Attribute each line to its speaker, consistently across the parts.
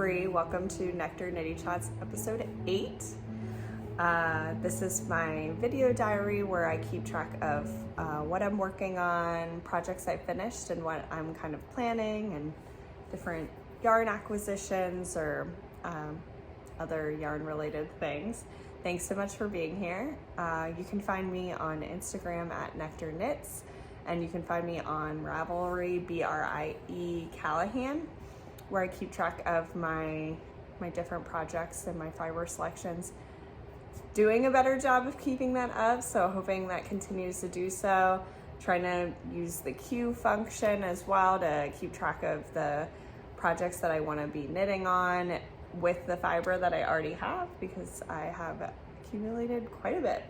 Speaker 1: Caidree. Welcome to Nectar Knitty Chats episode 8. This is my video diary where I keep track of what I'm working on, projects I finished, and what I'm kind of planning, and different yarn acquisitions or other yarn related things. Thanks so much for being here. You can find me on Instagram at Nectar Knits, and you can find me on Ravelry, B-R-I-E Callahan, where I keep track of my different projects and my fiber selections. Doing a better job of keeping that up, so hoping that continues to do so. Trying to use the queue function as well to keep track of the projects that I want to be knitting on with the fiber that I already have, because I have accumulated quite a bit.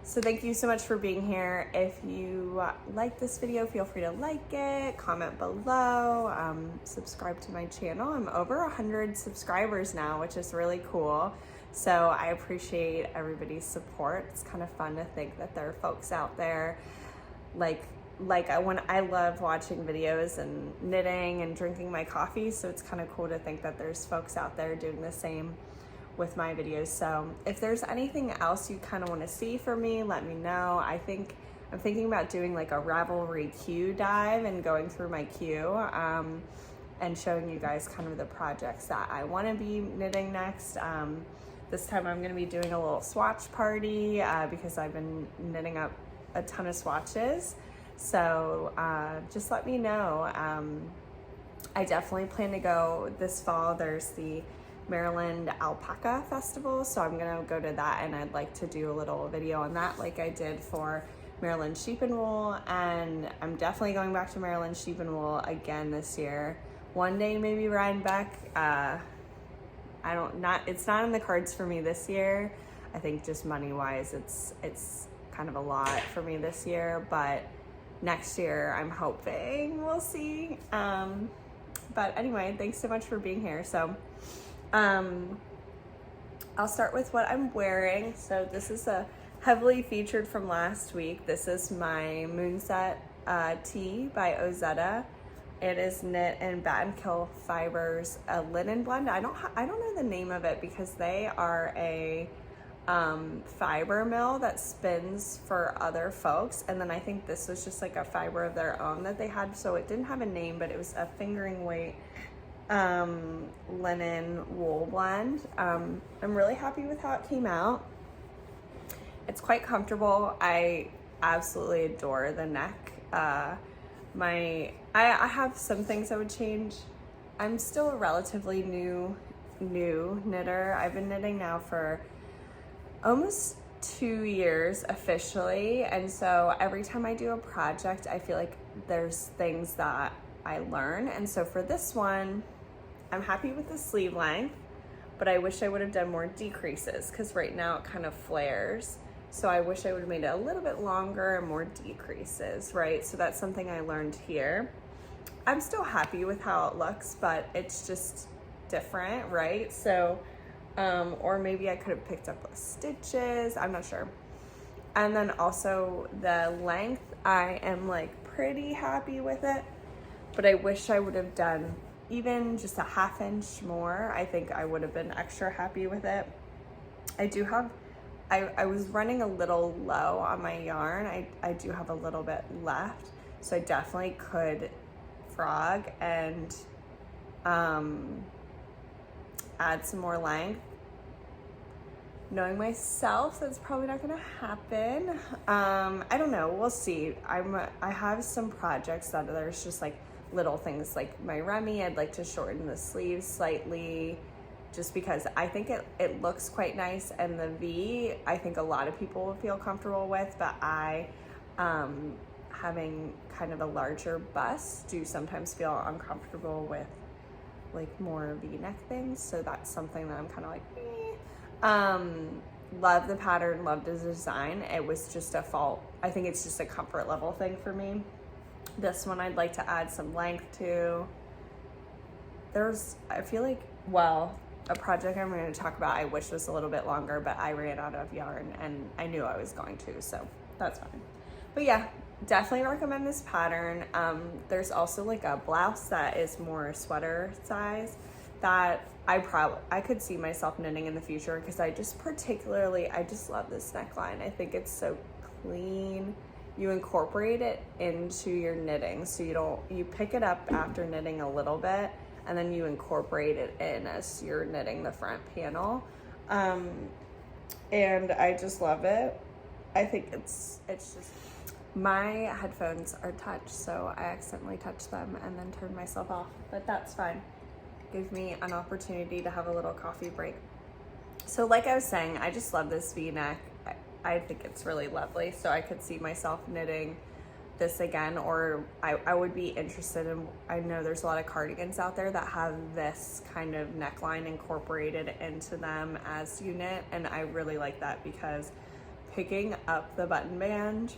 Speaker 1: So thank you so much for being here. If you like this video, feel free to like it, comment below, subscribe to my channel. I'm over 100 subscribers now, which is really cool. So I appreciate everybody's support. It's kind of fun to think that there are folks out there when I love watching videos and knitting and drinking my coffee. So it's kind of cool to think that there's folks out there doing the same with my videos. So if there's anything else you kind of want to see from me, let me know. I'm thinking about doing like a Ravelry queue dive and going through my queue and showing you guys kind of the projects that I want to be knitting next. This time I'm going to be doing a little swatch party because I've been knitting up a ton of swatches. So just let me know. I definitely plan to go this fall. There's the Maryland Alpaca Festival, so I'm gonna go to that, and I'd like to do a little video on that like I did for Maryland Sheep and Wool. And I'm definitely going back to Maryland Sheep and Wool again this year. One day maybe Rhinebeck. It's not in the cards for me this year. I think just money wise it's kind of a lot for me this year, but next year I'm hoping. We'll see. But anyway, thanks so much for being here. So I'll start with what I'm wearing. So this is a heavily featured from last week. This is my Moonset tee by Ozetta. It is knit in Bat and Kill Fibers, a linen blend. I don't know the name of it because they are a fiber mill that spins for other folks, and then I think this was just like a fiber of their own that they had, so it didn't have a name, but it was a fingering weight linen wool blend. I'm really happy with how it came out. It's quite comfortable. I absolutely adore the neck. I have some things I would change. I'm still a relatively new knitter. I've been knitting now for almost 2 years officially, and so every time I do a project I feel like there's things that I learn. And so for this one, I'm happy with the sleeve length, but I wish I would have done more decreases because right now it kind of flares. So I wish I would have made it a little bit longer and more decreases, right? So that's something I learned here. I'm still happy with how it looks, but it's just different, right? So, or maybe I could have picked up less stitches, I'm not sure. And then also the length, I am like pretty happy with it, but I wish I would have done even just a ½ inch more. I think I would have been extra happy with it. I was running a little low on my yarn. I do have a little bit left, so I definitely could frog and add some more length. Knowing myself, that's probably not gonna happen. I don't know, we'll see. I have some projects that there's just like little things, like my Remy, I'd like to shorten the sleeves slightly just because I think it looks quite nice, and the V I think a lot of people will feel comfortable with, but I having kind of a larger bust do sometimes feel uncomfortable with like more V-neck things, so that's something that I'm kind of like love the pattern, love the design. It was just a fault. I think it's just a comfort level thing for me. This one I'd like to add some length to. I feel like, well, a project I'm going to talk about I wish was a little bit longer, but I ran out of yarn and I knew I was going to, so that's fine. But yeah, definitely recommend this pattern. There's also like a blouse that is more sweater size that I could see myself knitting in the future, because I just love this neckline. I think it's so clean. You incorporate it into your knitting, so you pick it up after knitting a little bit, and then you incorporate it in as you're knitting the front panel. And I just love it. I think it's just, my headphones are touch, so I accidentally touched them and then turned myself off, but that's fine. Give me an opportunity to have a little coffee break. So like I was saying, I just love this V-neck. I think it's really lovely, so I could see myself knitting this again, or I would be interested in, I know there's a lot of cardigans out there that have this kind of neckline incorporated into them as you knit, and I really like that, because picking up the button band,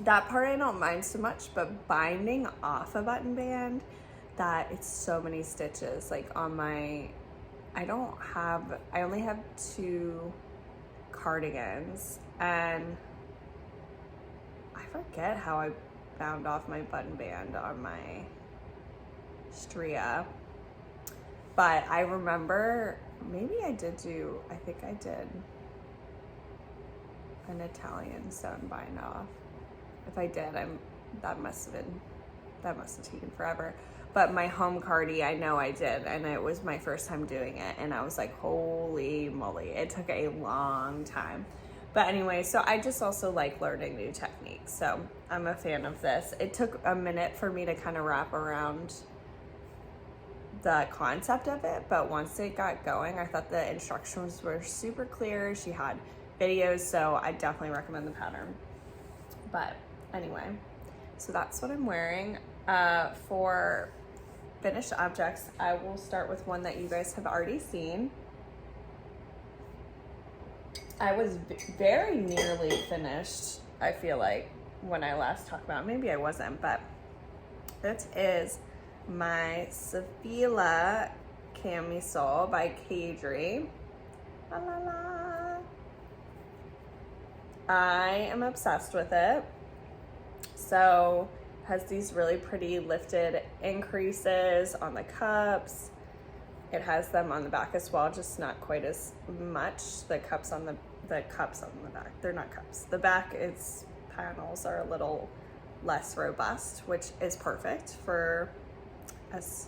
Speaker 1: that part I don't mind so much, but binding off a button band, that it's so many stitches. Like on my, I only have 2 cardigans, and I forget how I bound off my button band on my Stria, but I remember maybe I think I did an Italian sewn bind off. If I did, that must have taken forever. But my home cardi, I know I did, and it was my first time doing it, and I was like, holy moly, it took a long time. But anyway, so I just also like learning new techniques, so I'm a fan of this. It took a minute for me to kind of wrap around the concept of it, but once it got going, I thought the instructions were super clear. She had videos, so I definitely recommend the pattern. But anyway, so that's what I'm wearing. For finished objects, I will start with one that you guys have already seen. I was very nearly finished, I feel like, when I last talked about it. Maybe I wasn't, but this is my Sevilla camisole by Caidree. La la la. I am obsessed with it. So it has these really pretty lifted increases on the cups. It has them on the back as well, just not quite as much. The cups on the back, they're not cups. The back panels are a little less robust, which is perfect for us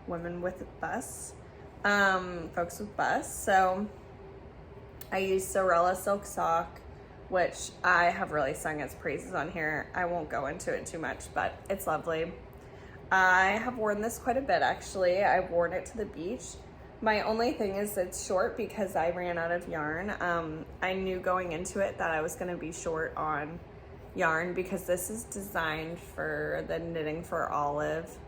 Speaker 1: women with busts, folks with busts. So I use Sorella Silk Sock, which I have really sung its praises on here. I won't go into it too much, but it's lovely. I have worn this quite a bit, actually. I've worn it to the beach. My only thing is it's short because I ran out of yarn. I knew going into it that I was gonna be short on yarn, because this is designed for the Knitting for Olive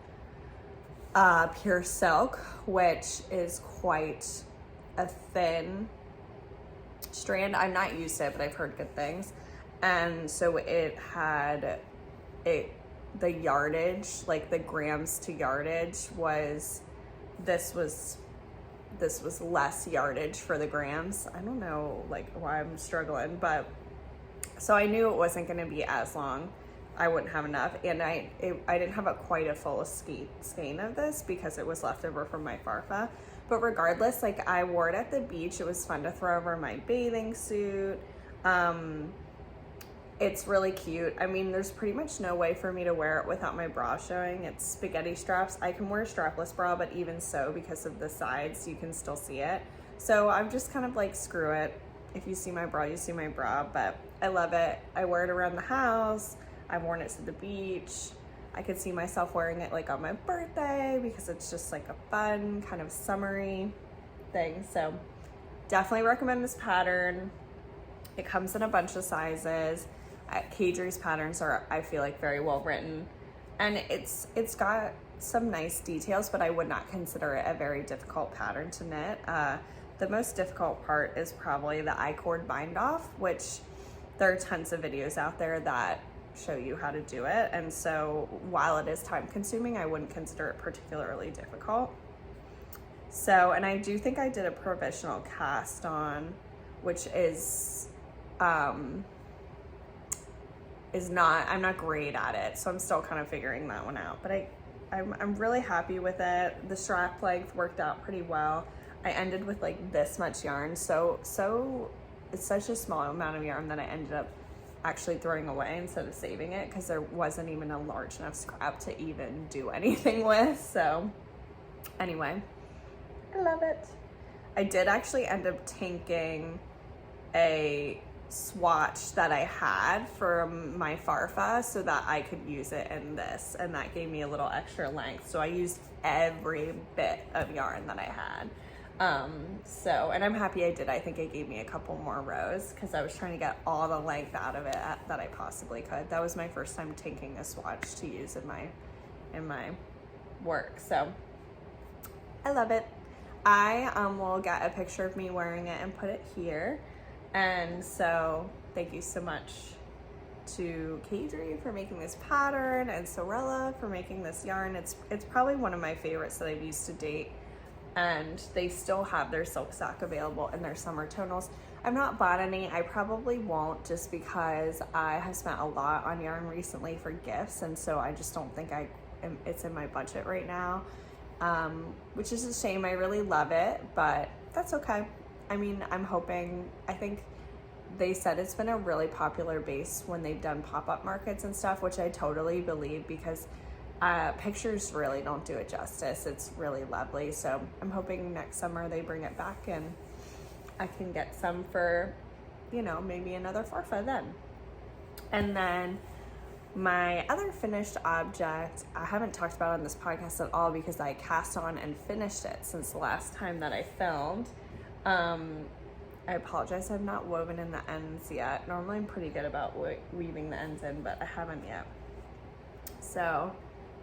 Speaker 1: pure silk, which is quite a thin strand. I'm not used to it, but I've heard good things. And so it had the yardage, like the grams to yardage this was less yardage for the grams. I don't know like why I'm struggling, but so I knew it wasn't going to be as long. I wouldn't have enough, and I didn't have quite a full skein of this because it was left over from my farfa. But regardless, like I wore it at the beach. It was fun to throw over my bathing suit. It's really cute. I mean, there's pretty much no way for me to wear it without my bra showing. It's spaghetti straps. I can wear a strapless bra, but even so, because of the sides, you can still see it. So I'm just kind of like, screw it. If you see my bra, you see my bra, but I love it. I wear it around the house. I've worn it to the beach. I could see myself wearing it like on my birthday because it's just like a fun kind of summery thing. So definitely recommend this pattern. It comes in a bunch of sizes. Caidree's patterns are, I feel like, very well written, and it's got some nice details, but I would not consider it a very difficult pattern to knit. The most difficult part is probably the I-cord bind off, which there are tons of videos out there that show you how to do it, and so while it is time consuming, I wouldn't consider it particularly difficult. So, and I do think I did a provisional cast on, which is not, I'm not great at it, so I'm still kind of figuring that one out, but I'm really happy with it. The strap length worked out pretty well. I ended with like this much yarn, so it's such a small amount of yarn that I ended up actually throwing away instead of saving it, because there wasn't even a large enough scrap to even do anything with. So anyway, I love it. I did actually end up tanking a swatch that I had from my Farfa so that I could use it in this, and that gave me a little extra length. So I used every bit of yarn that I had. And I'm happy I did. I think it gave me a couple more rows because I was trying to get all the length out of it that I possibly could. That was my first time tanking a swatch to use in my work. So I love it. I will get a picture of me wearing it and put it here. And so thank you so much to Caidree for making this pattern, and Sorella for making this yarn. It's probably one of my favorites that I've used to date, and they still have their silk sock available in their summer tonals. I've not bought any. I probably won't, just because I have spent a lot on yarn recently for gifts, and so I just don't think it's in my budget right now, which is a shame. I really love it, but that's okay. I mean, I think they said it's been a really popular base when they've done pop-up markets and stuff, which I totally believe, because pictures really don't do it justice. It's really lovely. So I'm hoping next summer they bring it back and I can get some for, maybe another Farfa then. And then my other finished object, I haven't talked about on this podcast at all because I cast on and finished it since the last time that I filmed. I apologize, I've not woven in the ends yet. Normally I'm pretty good about weaving the ends in, but I haven't yet. So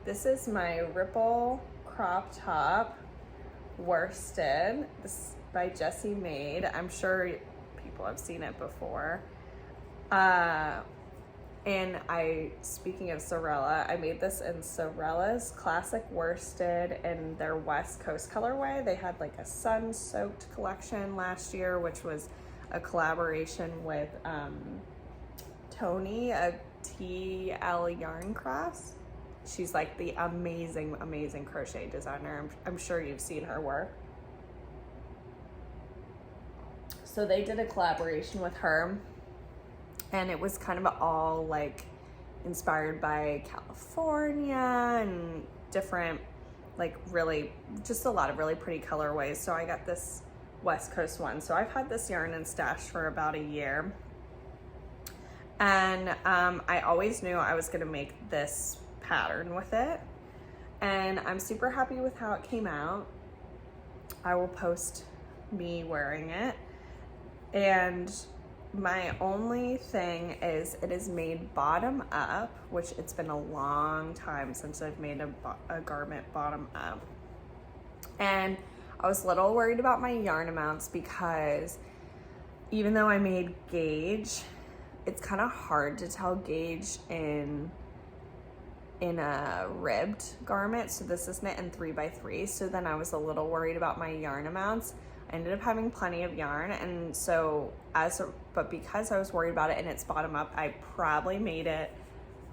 Speaker 1: this is my Ripple crop top worsted. This is by Jessie Made. I'm sure people have seen it before. And speaking of Sorella, I made this in Sorella's Classic Worsted in their West Coast colorway. They had like a sun-soaked collection last year, which was a collaboration with Tony, a TL Yarn Crafts. She's like the amazing, amazing crochet designer. I'm sure you've seen her work. So they did a collaboration with her, and it was kind of all like inspired by California and different, like really, just a lot of really pretty colorways. So I got this West Coast one. So I've had this yarn in stash for about a year. And I always knew I was gonna make this pattern with it. And I'm super happy with how it came out. I will post me wearing it. And my only thing is it is made bottom up, which it's been a long time since I've made a garment bottom up. And I was a little worried about my yarn amounts because even though I made gauge, it's kind of hard to tell gauge in a ribbed garment. So this is knit in 3x3. So then I was a little worried about my yarn amounts. I ended up having plenty of yarn, and so but because I was worried about it and it's bottom up, I probably made it,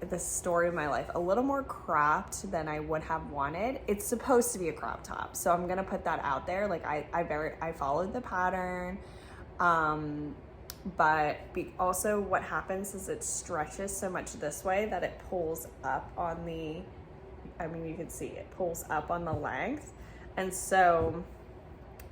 Speaker 1: the story of my life, a little more cropped than I would have wanted. It's supposed to be a crop top, so I'm gonna put that out there. Like I followed the pattern, but also what happens is it stretches so much this way that it pulls up on the, I mean, you can see it pulls up on the length, and so.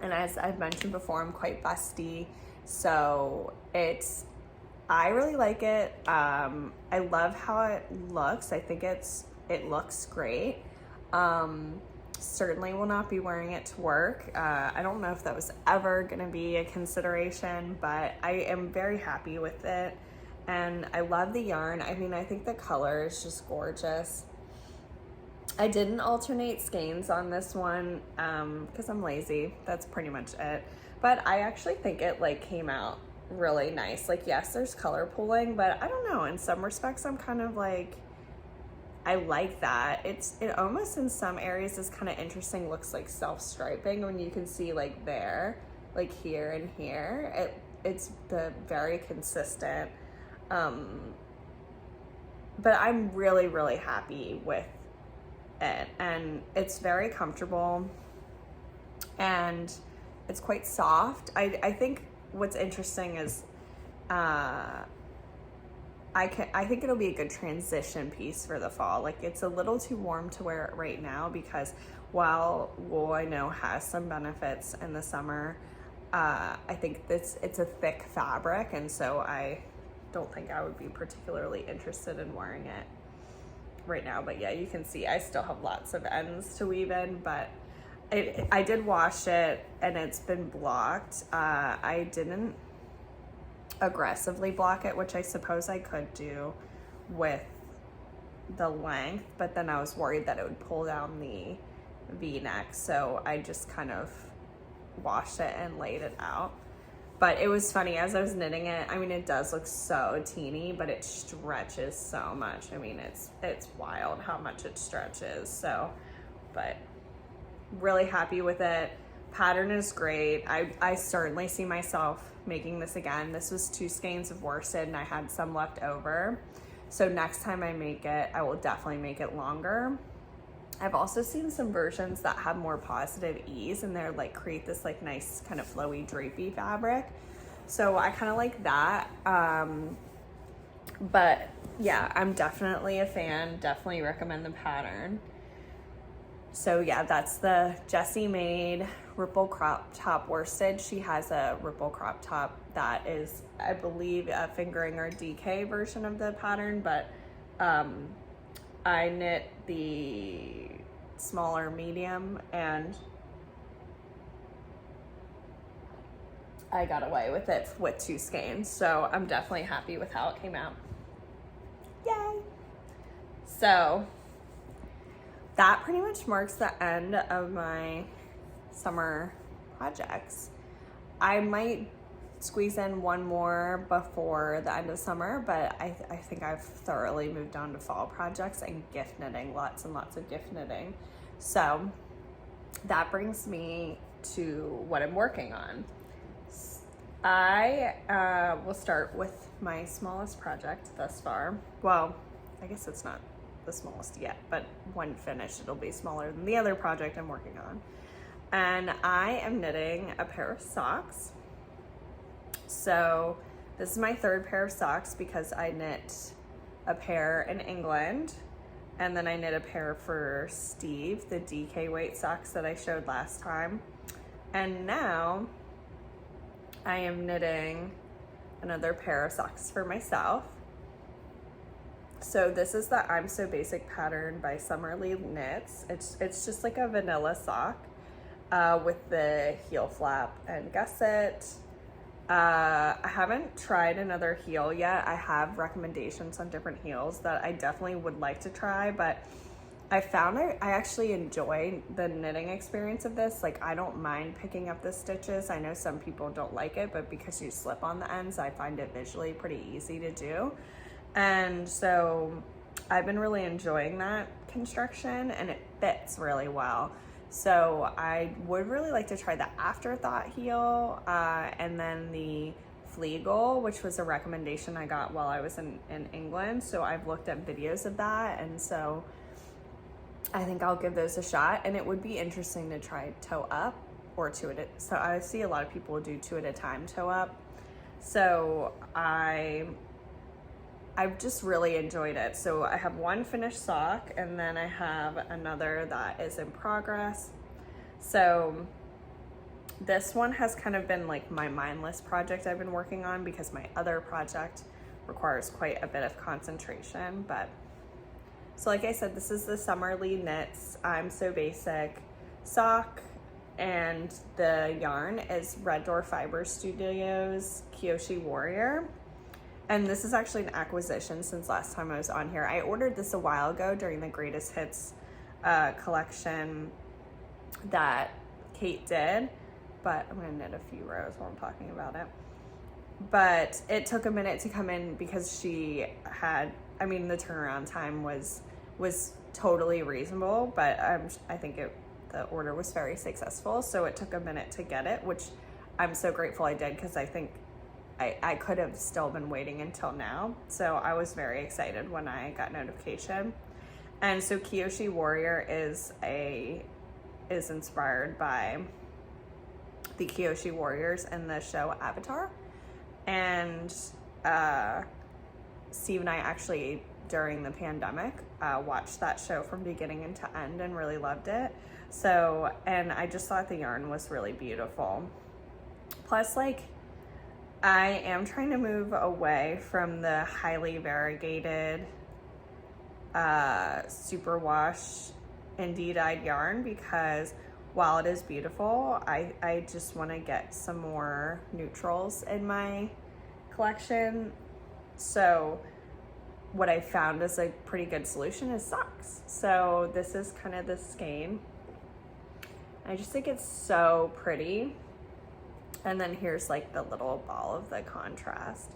Speaker 1: And as I've mentioned before, I'm quite busty, so I really like it. I love how it looks. I think it looks great. Certainly will not be wearing it to work. I don't know if that was ever gonna be a consideration, but I am very happy with it. And I love the yarn. I mean, I think the color is just gorgeous. I didn't alternate skeins on this one because I'm lazy. That's pretty much it. But I actually think it like came out really nice. Like, yes, there's color pooling, but I don't know. In some respects, I'm kind of like, I like that. It almost in some areas is kind of interesting. Looks like self-striping when you can see like there, like here and here. It's the very consistent. But I'm really, really happy with it, and it's very comfortable and it's quite soft. I think what's interesting is I think it'll be a good transition piece for the fall. Like, it's a little too warm to wear it right now because while wool I know has some benefits in the summer, I think it's a thick fabric, and so I don't think I would be particularly interested in wearing it right now. But yeah, you can see I still have lots of ends to weave in, but I did wash it and it's been blocked. I didn't aggressively block it, which I suppose I could do with the length, but then I was worried that it would pull down the V-neck, so I just kind of washed it and laid it out. But it was funny, as I was knitting it, I mean, it does look so teeny, but it stretches so much. I mean, it's wild how much it stretches. So, but really happy with it. Pattern is great. I certainly see myself making this again. This was 2 skeins of worsted and I had some left over. So next time I make it, I will definitely make it longer. I've also seen some versions that have more positive ease and they're like create this like nice kind of flowy drapey fabric. So I kind of like that. But yeah, I'm definitely a fan. Definitely recommend the pattern. So yeah, that's the Jessie made ripple crop top worsted. She has a ripple crop top that is, I believe, a fingering or DK version of the pattern, but I knit the smaller medium and I got away with it with 2 skeins. So I'm definitely happy with how it came out. Yay! So that pretty much marks the end of my summer projects. I might squeeze in one more before the end of summer, but I think I've thoroughly moved on to fall projects and gift knitting, lots and lots of gift knitting. So that brings me to what I'm working on. I will start with my smallest project thus far. Well, I guess it's not the smallest yet, but when finished it'll be smaller than the other project I'm working on. And I am knitting a pair of socks. So this is my 3rd pair of socks because I knit a pair in England and then I knit a pair for Steve, the DK weight socks that I showed last time. And now I am knitting another pair of socks for myself. So this is the I'm So Basic pattern by Summerly Knits. It's just like a vanilla sock with the heel flap and gusset. I haven't tried another heel yet. I have recommendations on different heels that I definitely would like to try, but I found I actually enjoy the knitting experience of this. Like, I don't mind picking up the stitches. I know some people don't like it, but because you slip on the ends, I find it visually pretty easy to do. And so I've been really enjoying that construction and it fits really well. So I would really like to try the Afterthought heel and then the Fleagle, which was a recommendation I got while I was in England. So I've looked at videos of that, and so I think I'll give those a shot. And it would be interesting to try toe up or 2 at a time. So I see a lot of people do 2 at a time toe up. So I've just really enjoyed it. So I have one finished sock and then I have another that is in progress. So this one has kind of been like my mindless project I've been working on because my other project requires quite a bit of concentration. But so like I said, this is the Summerly Knits I'm So Basic sock, and the yarn is Red Door Fibre Studios Kyoshi Warrior. And this is actually an acquisition since last time I was on here. I ordered this a while ago during the Greatest Hits collection that Kate did, but I'm gonna knit a few rows while I'm talking about it. But it took a minute to come in because she had, I mean, the turnaround time was totally reasonable, but I think the order was very successful. So it took a minute to get it, which I'm so grateful I did because I think I could have still been waiting until now. So I was very excited when I got notification. And so Kyoshi Warrior is inspired by the Kyoshi warriors in the show Avatar. And Steve and I actually, during the pandemic, watched that show from beginning to end and really loved it. So, and I just thought the yarn was really beautiful. Plus, like, I am trying to move away from the highly variegated superwash indie dyed yarn, because while it is beautiful, I just want to get some more neutrals in my collection. So what I found is a pretty good solution is socks. So this is kind of the skein. I just think it's so pretty. And then here's like the little ball of the contrast.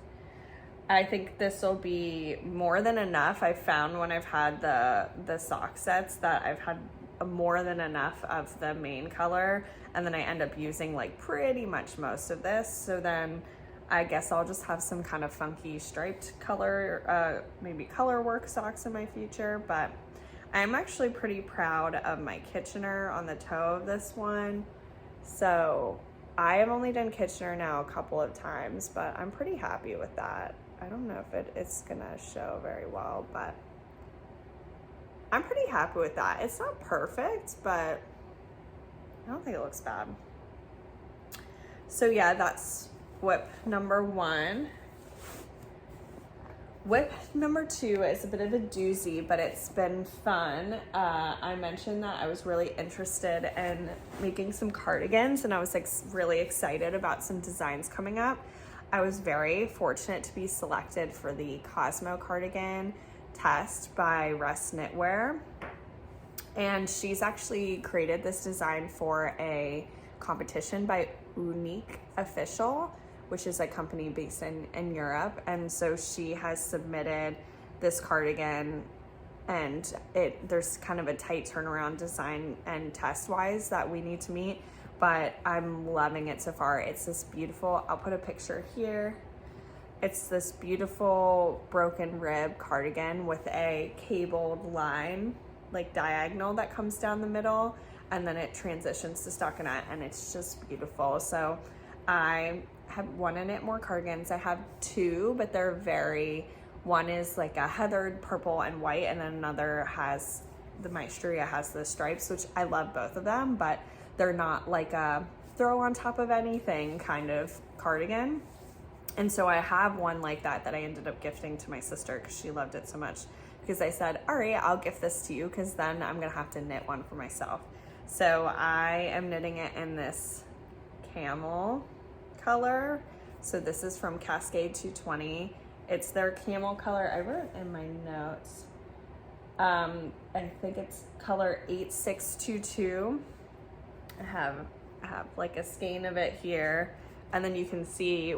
Speaker 1: I think this will be more than enough. I've found when I've had the sock sets that I've had more than enough of the main color, and then I end up using like pretty much most of this. So then I guess I'll just have some kind of funky striped color, maybe color work socks in my future. But I'm actually pretty proud of my Kitchener on the toe of this one. So I have only done Kitchener now a couple of times, but I'm pretty happy with that. I don't know if it's gonna show very well, but I'm pretty happy with that. It's not perfect, but I don't think it looks bad. So yeah, that's whip number 1. Whip number 2 is a bit of a doozy, but it's been fun. I mentioned that I was really interested in making some cardigans, and I was like really excited about some designs coming up. I was very fortunate to be selected for the Cosmo cardigan test by Knitwear, and she's actually created this design for a competition by Unique Official, which is a company based in Europe. And so she has submitted this cardigan, and there's kind of a tight turnaround design and test wise that we need to meet, but I'm loving it so far. It's this beautiful, I'll put a picture here. It's this beautiful broken rib cardigan with a cabled line, like diagonal, that comes down the middle, and then it transitions to stockinette, and it's just beautiful. So I want to knit more cardigans. I have 2, but they're one is like a heathered purple and white, and then another has, the Maestria has the stripes, which I love both of them, but they're not like a throw on top of anything kind of cardigan. And so I have one like that I ended up gifting to my sister because she loved it so much, because I said, all right, I'll gift this to you because then I'm gonna have to knit one for myself. So I am knitting it in this Camel color. So this is from Cascade 220. It's their Camel color. I wrote it in my notes. I think it's color 8622. I have like a skein of it here, and then you can see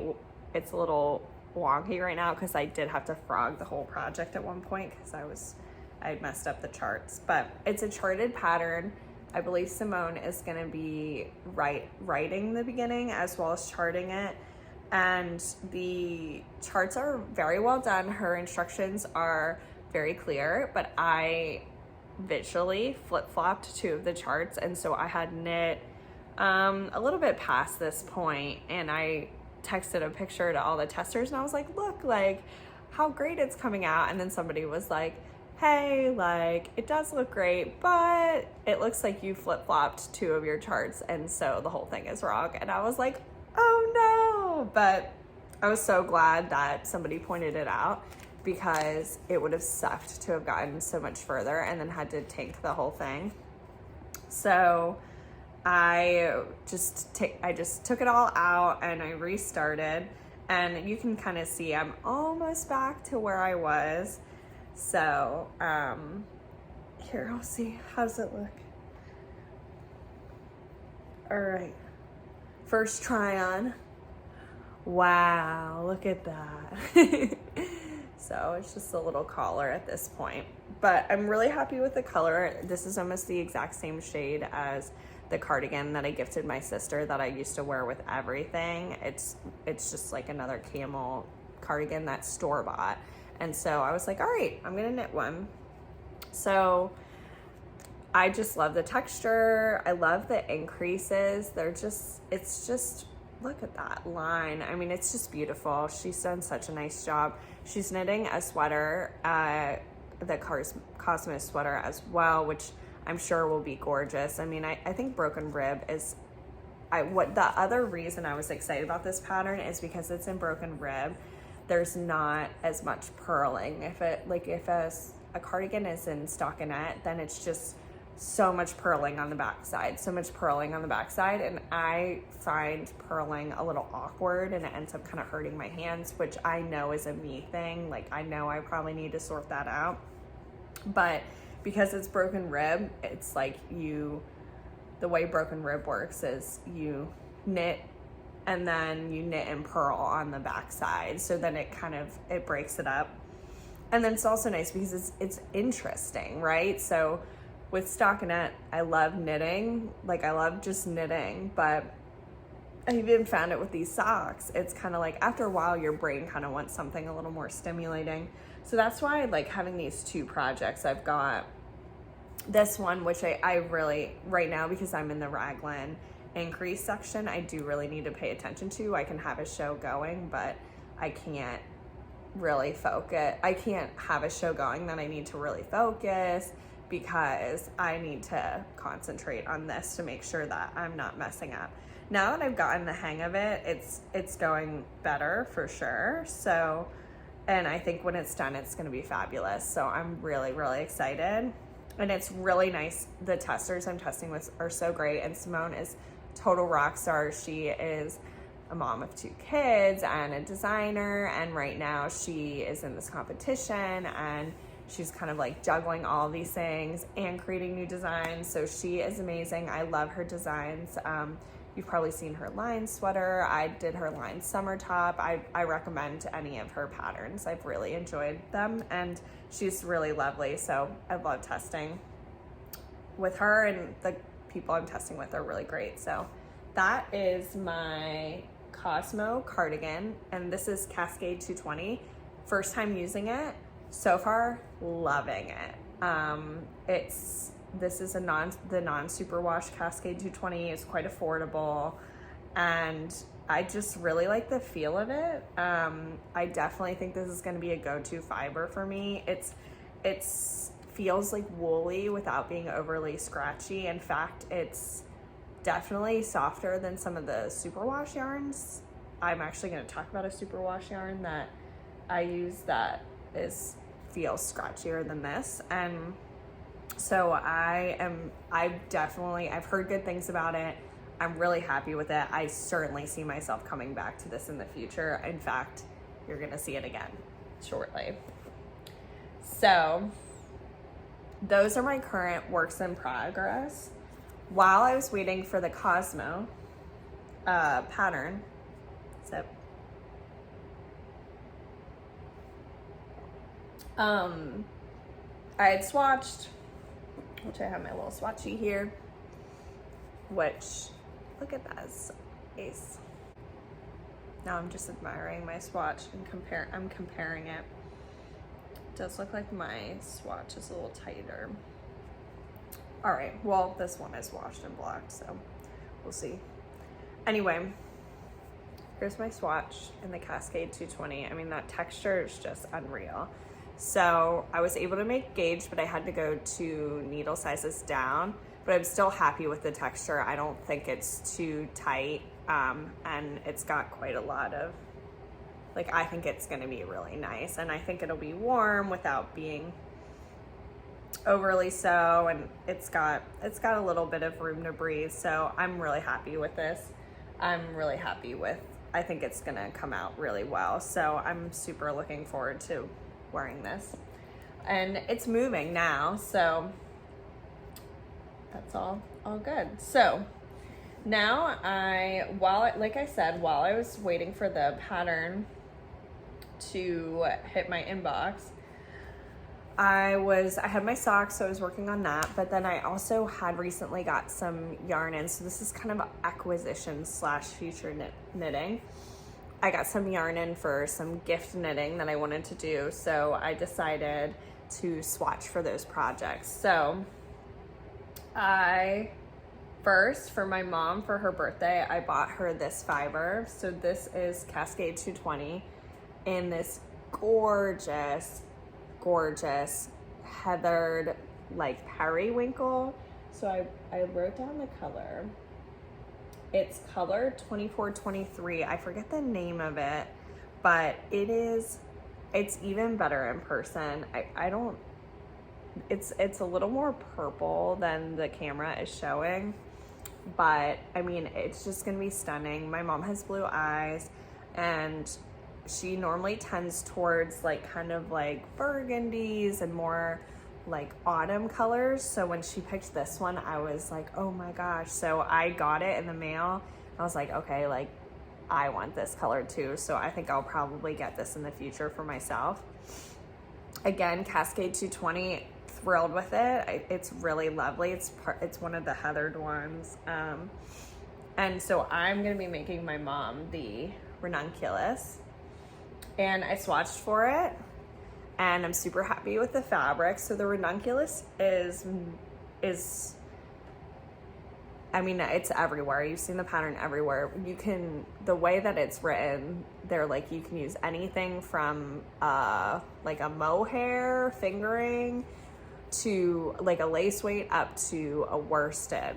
Speaker 1: it's a little wonky right now because I did have to frog the whole project at one point because I messed up the charts. But it's a charted pattern. I believe Simone is going to be writing the beginning as well as charting it, and the charts are very well done. Her instructions are very clear, but I visually flip-flopped 2 of the charts, and so I had knit a little bit past this point, and I texted a picture to all the testers, and I was like, look, like how great it's coming out. And then somebody was like, hey, like it does look great, but it looks like you flip-flopped 2 of your charts, and so the whole thing is wrong. And I was like, oh no. But I was so glad that somebody pointed it out, because it would have sucked to have gotten so much further and then had to tank the whole thing. So I just took it all out and I restarted, and you can kind of see I'm almost back to where I was. So here, I'll see, how does it look? All right, first try on. Wow, look at that. So it's just a little collar at this point, but I'm really happy with the color. This is almost the exact same shade as the cardigan that I gifted my sister that I used to wear with everything. It's just like another Camel cardigan that's store-bought. And so I was like, all right, I'm gonna knit one. So I just love the texture. I love the increases. It's just, look at that line. I mean, it's just beautiful. She's done such a nice job. She's knitting a sweater, the Cosmo sweater as well, which I'm sure will be gorgeous. I mean, I think Broken Rib is, the other reason I was excited about this pattern is because it's in Broken Rib. There's not as much purling. If a cardigan is in stockinette, then it's just so much purling on the backside, and I find purling a little awkward, and it ends up kind of hurting my hands, which I know is a me thing. Like, I know I probably need to sort that out, but because it's Broken Rib, it's like the way Broken Rib works is you knit and then you knit and purl on the backside, so then it breaks it up. And then it's also nice because it's interesting, right? So with stockinette, I love knitting. Like, I love just knitting, but I even found it with these socks. It's kind of like, after a while, your brain kind of wants something a little more stimulating. So that's why I like having these two projects. I've got this one, which I really, right now, because I'm in the raglan increase section, I do really need to pay attention to. I can have a show going, but I can't really focus. I can't have a show going that I need to really focus, because I need to concentrate on this to make sure that I'm not messing up. Now that I've gotten the hang of it, it's going better for sure. So, and I think when it's done, it's gonna be fabulous. So I'm really, really excited. And it's really nice. The testers I'm testing with are so great. And Simone is total rock star. She is a mom of 2 kids and a designer. And right now she is in this competition, and she's kind of like juggling all of these things and creating new designs. So she is amazing. I love her designs. You've probably seen her line sweater. I did her line summer top. I recommend any of her patterns. I've really enjoyed them, and she's really lovely. So I love testing with her, and the people I'm testing with are really great. So that is my Cosmo cardigan, and this is Cascade 220. First time using it. So far, loving it. This is the non-superwash Cascade 220. It's quite affordable, and I just really like the feel of it. I definitely think this is going to be a go-to fiber for me. It feels like woolly without being overly scratchy. In fact, it's definitely softer than some of the superwash yarns. I'm actually going to talk about a superwash yarn that I use that feels scratchier than this, and so I've heard good things about it. I'm really happy with it. I certainly see myself coming back to this in the future. In fact, you're gonna see it again shortly. So those are my current works in progress. While I was waiting for the Cosmo pattern, so I had swatched, which I have my little swatchy here, which, look at that, it's ace. Now I'm just admiring my swatch and I'm comparing it. It does look like my swatch is a little tighter. All right, well, this one is washed and blocked, so we'll see. Anyway, here's my swatch in the Cascade 220. I mean, that texture is just unreal. So I was able to make gauge, but I had to go 2 needle sizes down, but I'm still happy with the texture. I don't think it's too tight, and it's got quite a lot of, like, I think it's gonna be really nice, and I think it'll be warm without being overly so, and it's got a little bit of room to breathe, so I'm really happy with this. I think it's gonna come out really well, so I'm super looking forward to wearing this, and it's moving now, so that's all good. So now like I said, while I was waiting for the pattern to hit my inbox, I had my socks, so I was working on that, but then I also had recently got some yarn in, so this is kind of acquisition / future knitting. I got some yarn in for some gift knitting that I wanted to do, so I decided to swatch for those projects. So first, for my mom, for her birthday, I bought her this Fibre. So this is Cascade 220 in this gorgeous, gorgeous heathered, like periwinkle. So I wrote down the color. It's color 2423. I forget the name of it, but it's even better in person. It's a little more purple than the camera is showing, but I mean, it's just gonna be stunning. My mom has blue eyes, and she normally tends towards like kind of like burgundies and more like autumn colors. So when she picked this one, I was like, oh my gosh. So I got it in the mail. I was like, okay, like I want this color too. So I think I'll probably get this in the future for myself. Again, Cascade 220, thrilled with it. It's really lovely. It's one of the heathered ones. And so I'm gonna be making my mom the ranunculus, and I swatched for it, and I'm super happy with the fabric. So the ranunculus is I mean, it's everywhere. You've seen the pattern everywhere. The way that it's written, they're like, you can use anything from like a mohair fingering to like a lace weight up to a worsted,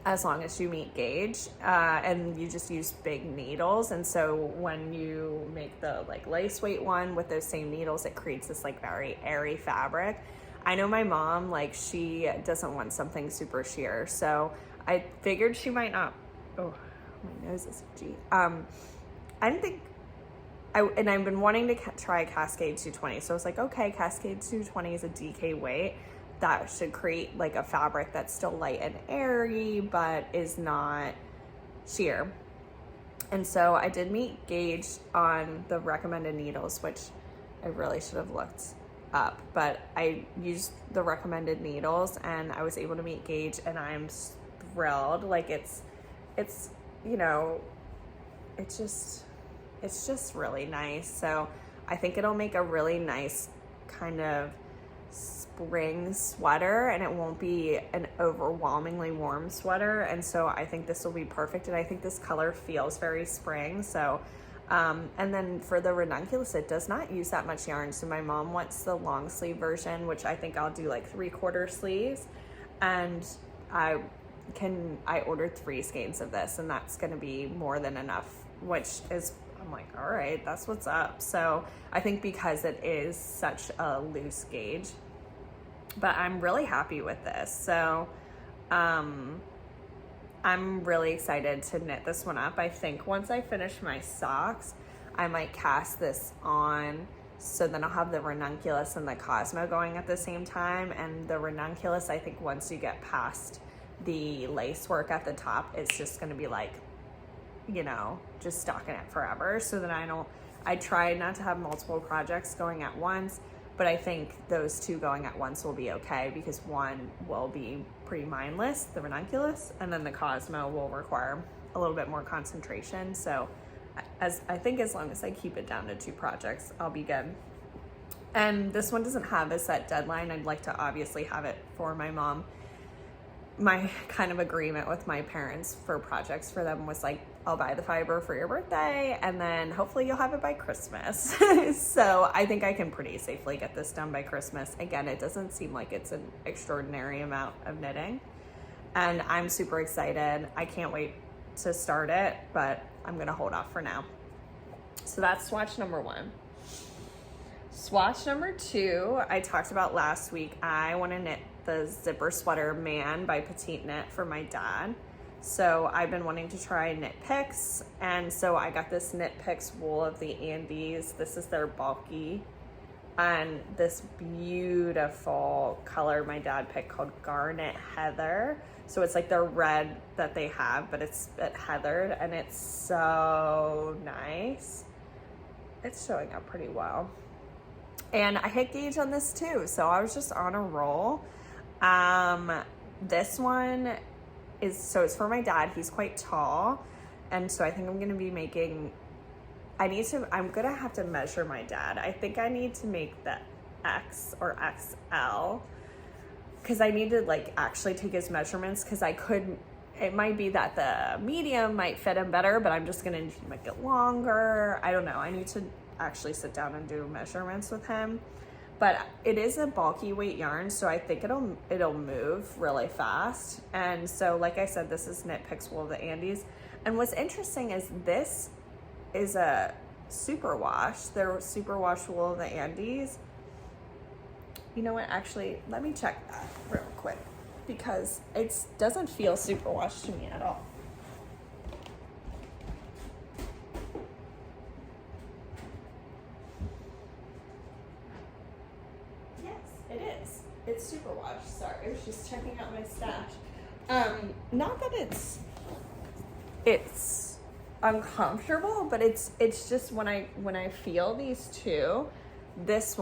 Speaker 1: as long as you meet gauge, and you just use big needles. And so when you make the like lace weight one with those same needles, it creates this like very airy fabric. I know my mom, like, she doesn't want something super sheer, so I figured she might not. Oh, my nose is itchy. I didn't think, and I've been wanting to try Cascade 220, so I was like, okay, Cascade 220 is a DK weight. That should create like a fabric that's still light and airy, but is not sheer. And so I did meet gauge on the recommended needles, which I really should have looked up, but I used the recommended needles and I was able to meet gauge, and I'm thrilled. Like it's you know, it's just really nice. So I think it'll make a really nice kind of spring sweater, and it won't be an overwhelmingly warm sweater. And so I think this will be perfect, and I think this color feels very spring. So and then for the ranunculus, it does not use that much yarn. So my mom wants the long sleeve version, which I think I'll do like 3/4 sleeves. And I ordered 3 skeins of this, and that's going to be more than enough, which is, I'm like, all right, that's what's up. So I think because it is such a loose gauge, but I'm really happy with this. So, I'm really excited to knit this one up. I think once I finish my socks, I might cast this on, so then I'll have the ranunculus and the Cosmo going at the same time. And the ranunculus, I think once you get past the lace work at the top, it's just gonna be like, you know, just stocking it forever. So then I try not to have multiple projects going at once, but I think those 2 going at once will be okay, because one will be pretty mindless, the ranunculus, and then the Cosmo will require a little bit more concentration. So I think as long as I keep it down to 2 projects, I'll be good. And this one doesn't have a set deadline. I'd like to obviously have it for my mom. My kind of agreement with my parents for projects for them was like, I'll buy the Fibre for your birthday, and then hopefully you'll have it by Christmas. So I think I can pretty safely get this done by Christmas. Again, it doesn't seem like it's an extraordinary amount of knitting, and I'm super excited. I can't wait to start it, but I'm gonna hold off for now. So that's swatch number 1. Swatch number 2, I talked about last week. I want to knit the zipper sweater Man by Petite Knit for my dad. So I've been wanting to try Knit Picks, and so I got this Knit Picks wool of the Andes. This is their bulky, and this beautiful color my dad picked called Garnet Heather. So it's like the red that they have, but it's heathered, and it's so nice. It's showing up pretty well. And I hit gauge on this too, so I was just on a roll. This one is, it's for my dad. He's quite tall, and so I think I'm gonna be making, I'm gonna have to measure my dad. I think I need to make X or XL, because I need to like actually take his measurements, because it might be that the medium might fit him better, but I'm just gonna need to make it longer. I don't know. I need to actually sit down and do measurements with him. But it is a bulky weight yarn, so I think it'll move really fast. And so, like I said, this is Knit Picks Wool of the Andes. And what's interesting is this is a superwash. They're superwash wool of the Andes. You know what? Actually, let me check that real quick, because it doesn't feel superwash to me at all. It's superwash. Sorry, I was just checking out my stash. Not that it's uncomfortable, but it's just when I feel these two, this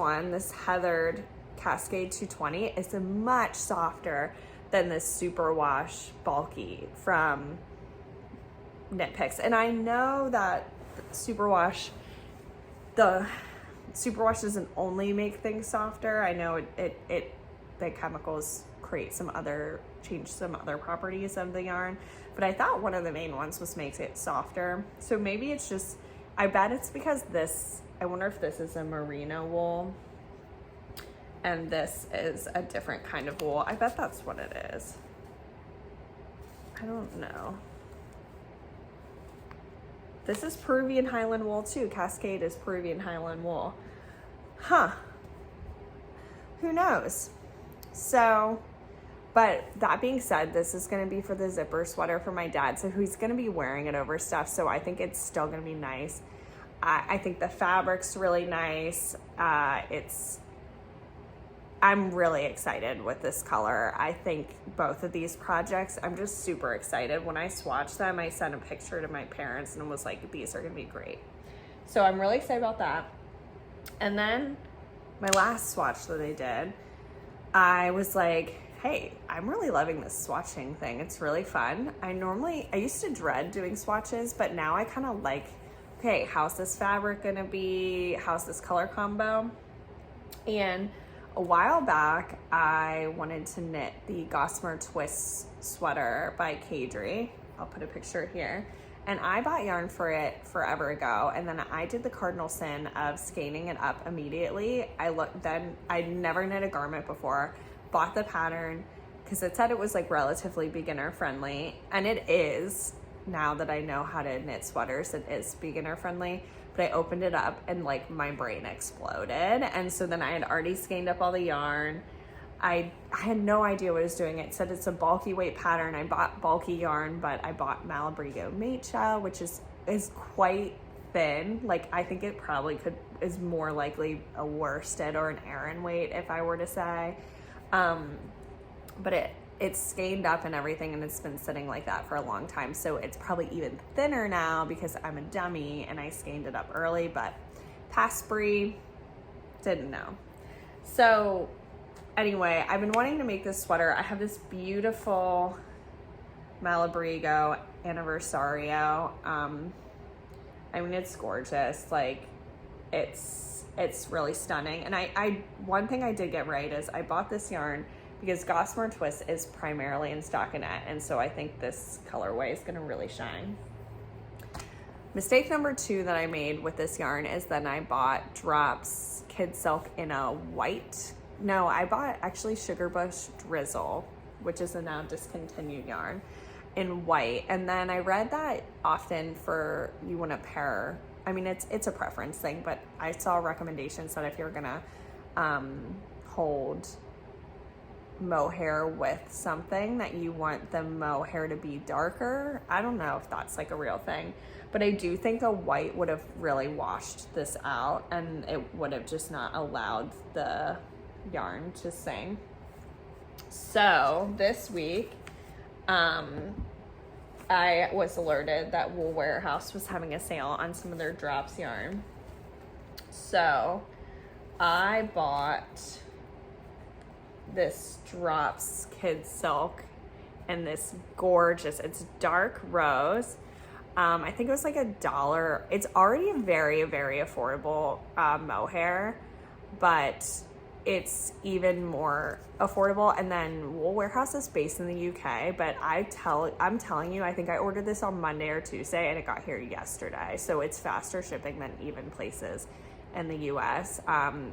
Speaker 1: heathered Cascade 220 is much softer than this superwash bulky from Knit Picks. And I know that superwash doesn't only make things softer. I know the chemicals change some other properties of the yarn, but I thought one of the main ones makes it softer. So maybe it's just, I bet it's because I wonder if this is a merino wool and this is a different kind of wool. I bet that's what it is. I don't know. This is Peruvian Highland wool too. Cascade is Peruvian Highland wool. Huh. Who knows? So, but that being said, this is going to be for the zipper sweater for my dad. So he's going to be wearing it over stuff. So I think it's still going to be nice. I think the fabric's really nice. I'm really excited with this color. I think both of these projects, I'm just super excited. When I swatched them, I sent a picture to my parents and was like, these are going to be great. So I'm really excited about that. And then my last swatch that I did, I was like, hey, I'm really loving this swatching thing. It's really fun. I used to dread doing swatches, but now I kind of like, okay, how's this fabric gonna be? How's this color combo? And a while back, I wanted to knit the Gossamer Twist sweater by Caidree. I'll put a picture here. And I bought yarn for it forever ago, and then I did the cardinal sin of scanning it up immediately. I'd never knit a garment before, bought the pattern, because it said it was like relatively beginner friendly, and it is. Now that I know how to knit sweaters, it is beginner friendly. But I opened it up and like my brain exploded. And so then I had already scanned up all the yarn. I had no idea what I was doing. It said it's a bulky weight pattern. I bought bulky yarn, but I bought Malabrigo Mecha, which is quite thin. Like, I think it probably is more likely a worsted or an Aran weight, if I were to say. But it's scanned up and everything, and it's been sitting like that for a long time. So it's probably even thinner now because I'm a dummy and I scanned it up early, but past brie, didn't know. So anyway, I've been wanting to make this sweater. I have this beautiful Malabrigo Anniversario. I mean, it's gorgeous. Like, it's really stunning. And one thing I did get right is I bought this yarn because Gossamer Twist is primarily in stockinette, and so I think this colorway is gonna really shine. Mistake number 2 that I made with this yarn is then I bought Drops Kid Silk in a white. No, I bought actually Sugarbush Drizzle, which is a now discontinued yarn, in white. And then I read that often you want to pair, I mean, it's a preference thing, but I saw recommendations that if you're gonna hold mohair with something, that you want the mohair to be darker. I don't know if that's like a real thing, but I do think a white would have really washed this out, and it would have just not allowed the yarn to sing. So this week, I was alerted that Wool Warehouse was having a sale on some of their Drops yarn. So I bought this Drops Kid Silk and this gorgeous, it's dark rose. I think it was like $1. It's already a very, very affordable mohair, but it's even more affordable. And then Wool Warehouse is based in the UK, but I'm telling you, I think I ordered this on Monday or Tuesday and it got here yesterday. So it's faster shipping than even places in the US.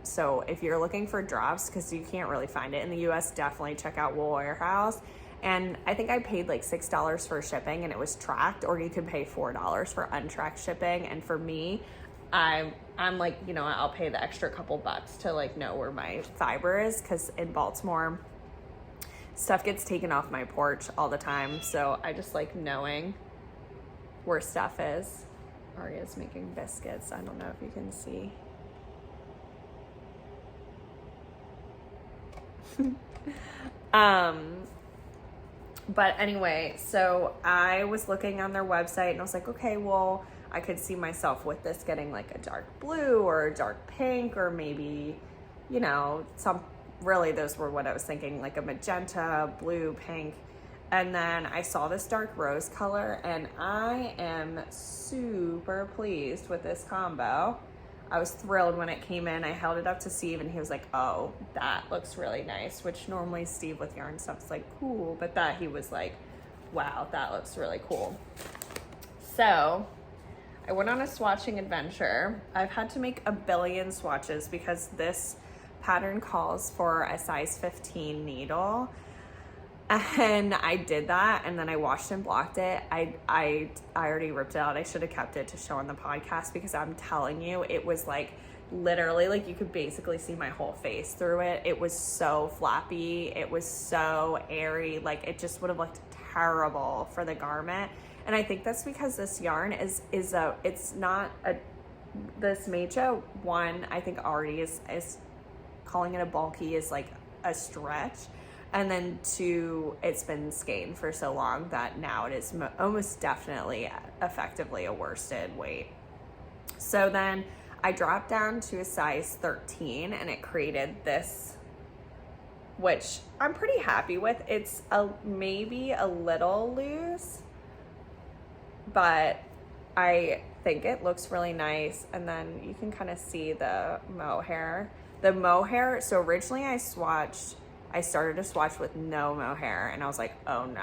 Speaker 1: So if you're looking for drops, because you can't really find it in the US, definitely check out Wool Warehouse. And I think I paid like $6 for shipping and it was tracked, or you could pay $4 for untracked shipping. And for me, I'm like, you know, I'll pay the extra couple bucks to like know where my Fibre is, because in Baltimore, stuff gets taken off my porch all the time. So I just like knowing where stuff is. Aria's making biscuits. I don't know if you can see. But anyway, so I was looking on their website and I was like, okay, well, I could see myself with this getting like a dark blue or a dark pink, or maybe, you know, really those were what I was thinking, like a magenta, blue, pink. And then I saw this dark rose color and I am super pleased with this combo. I was thrilled when it came in. I held it up to Steve and he was like, oh, that looks really nice, which normally Steve with yarn stuff is like, cool, but that he was like, wow, that looks really cool. So I went on a swatching adventure. I've had to make a billion swatches because this pattern calls for a size 15 needle. And I did that, and then I washed and blocked it. I already ripped it out. I should have kept it to show on the podcast, because I'm telling you, it was like literally like you could basically see my whole face through it. It was so flappy. It was so airy. Like it just would have looked terrible for the garment. And I think that's because this yarn this Mecha one, I think already is calling it a bulky is like a stretch. And then two, it's been skeined for so long that now it is almost definitely effectively a worsted weight. So then I dropped down to a size 13 and it created this, which I'm pretty happy with. It's maybe a little loose, but I think it looks really nice. And then you can kind of see the mohair. The mohair, so originally I started to swatch with no mohair and I was like, oh no,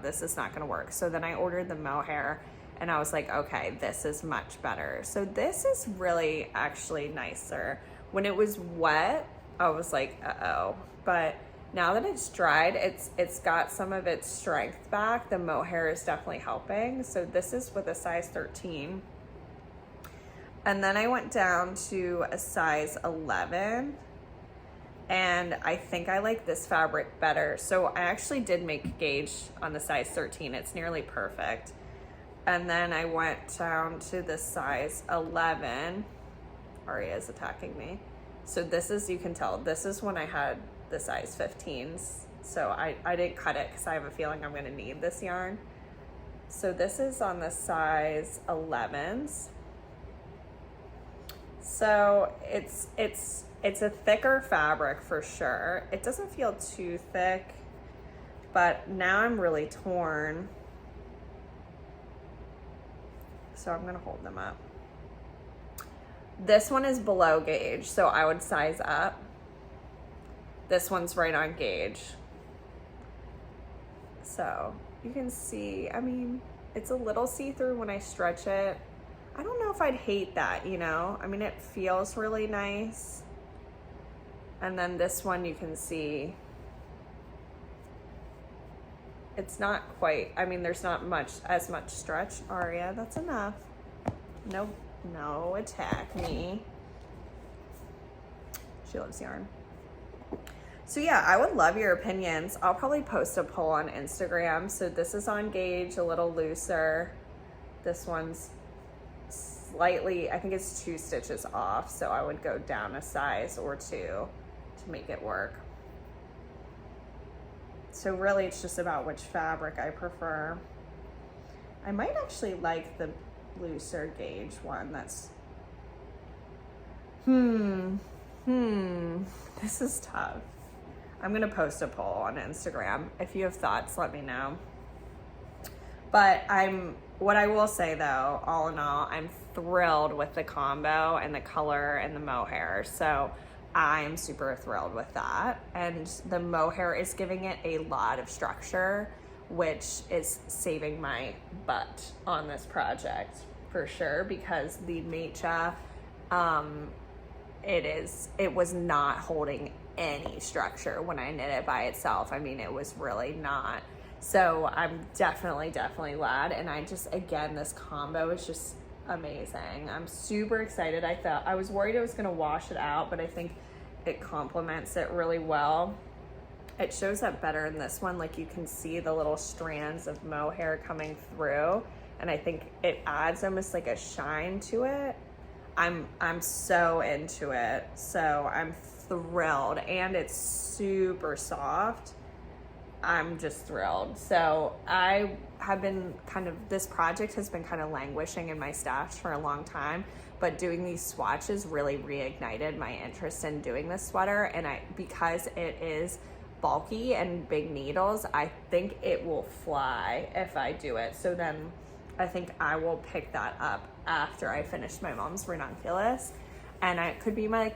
Speaker 1: this is not gonna work. So then I ordered the mohair and I was like, okay, this is much better. So this is really actually nicer. When it was wet, I was like, uh-oh. But now that it's dried, it's got some of its strength back. The mohair is definitely helping. So this is with a size 13. And then I went down to a size 11. And I think I like this fabric better. So I actually did make gauge on the size 13. It's nearly perfect. And then I went down to the size 11. Aria is attacking me. So this is, you can tell, this is when I had the size 15s. So I didn't cut it because I have a feeling I'm gonna need this yarn. So this is on the size 11s. So it's a thicker fabric for sure. It doesn't feel too thick, but now I'm really torn. So I'm gonna hold them up. This one is below gauge, so I would size up. This one's right on gauge. So you can see, I mean, it's a little see-through when I stretch it. I don't know if I'd hate that, you know? I mean, it feels really nice. And then this one you can see, it's not quite, I mean, there's not as much stretch. Aria, that's enough. No, attack me. She loves yarn. So yeah, I would love your opinions. I'll probably post a poll on Instagram. So this is on gauge, a little looser. This one's slightly, I think it's 2 stitches off. So I would go down a size or 2 to make it work. So really it's just about which fabric I prefer. I might actually like the looser gauge one. That's, this is tough. I'm gonna post a poll on Instagram. If you have thoughts, let me know. But what I will say though, all in all, I'm thrilled with the combo and the color and the mohair. So I am super thrilled with that. And the mohair is giving it a lot of structure, which is saving my butt on this project for sure, because the Mecha, it was not holding any structure when I knit it by itself. I mean, it was really not. So I'm definitely glad. And again, this combo is just amazing. I'm super excited. I was worried it was gonna wash it out, but I think it complements it really well. It shows up better in this one. Like, you can see the little strands of mohair coming through, and I think it adds almost like a shine to it. I'm so into it. So I'm thrilled, and it's super soft. I'm just thrilled. So I have been this project has been kind of languishing in my stash for a long time, but doing these swatches really reignited my interest in doing this sweater. And because it is bulky and big needles, I think it will fly if I do it. So then I think I will pick that up after I finish my mom's ranunculus, and it could be my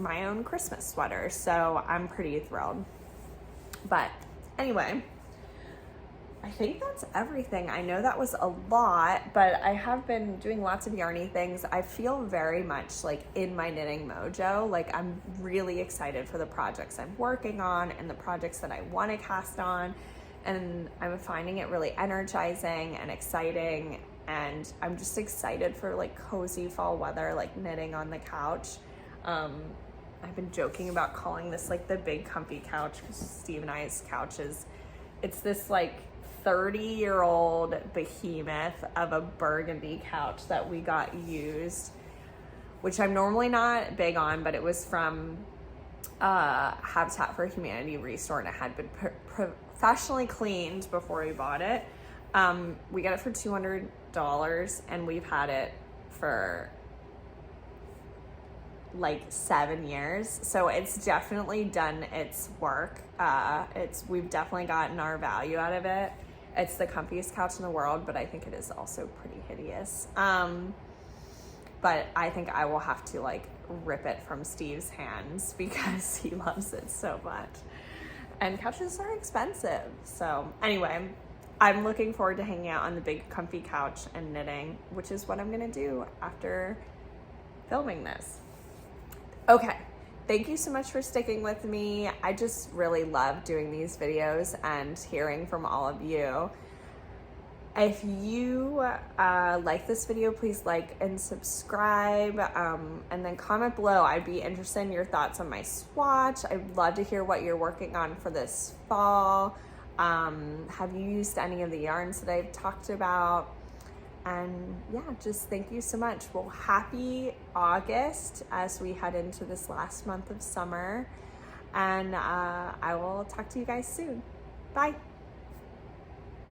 Speaker 1: own Christmas sweater. So I'm pretty thrilled. But anyway, I think that's everything. I know that was a lot, but I have been doing lots of yarny things. I feel very much like in my knitting mojo. Like, I'm really excited for the projects I'm working on and the projects that I want to cast on. And I'm finding it really energizing and exciting. And I'm just excited for like cozy fall weather, like knitting on the couch. I've been joking about calling this like the big comfy couch, because Steve and I's couch it's this like 30-year-old behemoth of a burgundy couch that we got used, which I'm normally not big on, but it was from Habitat for Humanity Restore, and it had been professionally cleaned before we bought it. We got it for $200, and we've had it for like 7 years. So it's definitely done its work. We've definitely gotten our value out of it. It's the comfiest couch in the world, but I think it is also pretty hideous. But I think I will have to like rip it from Steve's hands because he loves it so much. And couches are expensive. So anyway, I'm looking forward to hanging out on the big comfy couch and knitting, which is what I'm gonna do after filming this. Okay, thank you so much for sticking with me. I just really love doing these videos and hearing from all of you. If you like this video, please like and subscribe, and then comment below. I'd be interested in your thoughts on my swatch. I'd love to hear what you're working on for this fall. Have you used any of the yarns that I've talked about? And yeah, just thank you so much. Well, happy August as we head into this last month of summer. And I will talk to you guys soon. Bye.